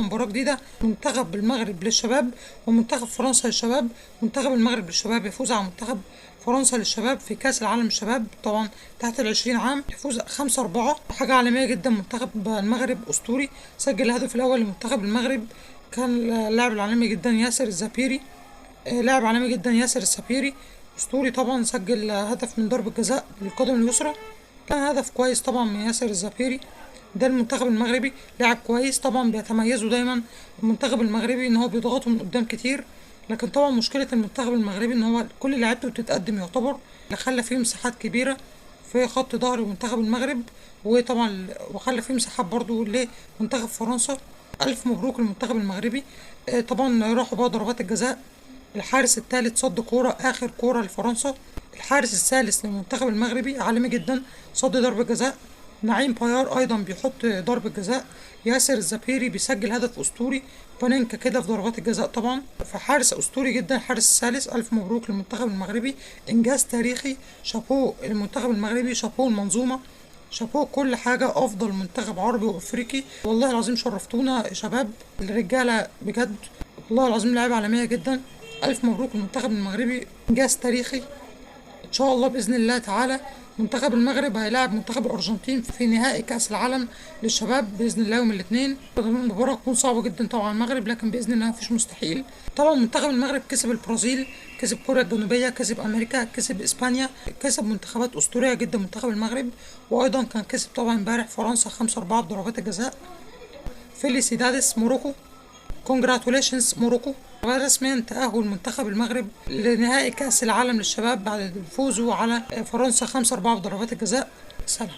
مباراة جديدة، منتخب المغرب للشباب ومنتخب فرنسا للشباب. منتخب المغرب للشباب يفوز على منتخب فرنسا للشباب في كأس العالم للشباب، طبعا تحت 20 عام، يفوز 5-4، حاجة عالمية جدا. منتخب المغرب أسطوري، سجل الهدف الأول لمنتخب المغرب كان اللاعب العالمي جدا ياسر الزبيري. لاعب عالمي جدا ياسر السفيري، اسطوري طبعا، سجل هدف من ضربة جزاء بالقدم اليسرى، كان هدف كويس طبعا من ياسر الزفيري. ده المنتخب المغربي لاعب كويس طبعا، بيتميزوا دايما المنتخب المغربي ان هو بيضغطوا من قدام كتير، لكن طبعا مشكلة المنتخب المغربي ان هو كل لعيبته بتتقدم يعتبر، اللي خلى فيه مساحات كبيرة في خط ظهر منتخب المغرب، وطبعا وخلى فيه مساحات برضو لمنتخب فرنسا. ألف مبروك للمنتخب المغربي. طبعا راحوا بقى ضربات الجزاء، الحارس الثالث صد كورة، آخر كورة لفرنسا. الحارس الثالث للمنتخب المغربي عالمي جدا، صد ضربة جزاء. نعيم بايار أيضا بيحط ضربة جزاء. ياسر الزبيري بيسجل هدف أسطوري، بانينكا كده في ضربات الجزاء طبعا. فحارس أسطوري جدا، الحارس الثالث. ألف مبروك للمنتخب المغربي، إنجاز تاريخي. شابوه المنتخب المغربي، شابوه المنظومة، شابوه كل حاجة، أفضل منتخب عربي وأفريقي. والله العظيم شرفتونا يا شباب، الرجالة بجد والله العظيم لعيبة عالمية جدا. ألف مبروك للمنتخب المغربي، إنجاز تاريخي. إن شاء الله بإذن الله تعالى منتخب المغرب هيلاعب منتخب الأرجنتين في نهائي كأس العالم للشباب بإذن الله يوم الاثنين. المباراة تكون صعبة جدا طبعا المغرب، لكن بإذن الله مفيش مستحيل. طبعا منتخب المغرب كسب البرازيل، كسب كوريا الجنوبية، كسب أمريكا، كسب إسبانيا، كسب منتخبات أسطورية جدا منتخب المغرب. وأيضا كان كسب طبعا امبارح فرنسا 5-4 بضربات الجزاء. فيليسيدادس موروكو، كونجراتوليشنز موروكو. ورسميا تأهل منتخب المغرب لنهائي كأس العالم للشباب بعد فوزه على فرنسا 5-4 بضربات الجزاء. سلام.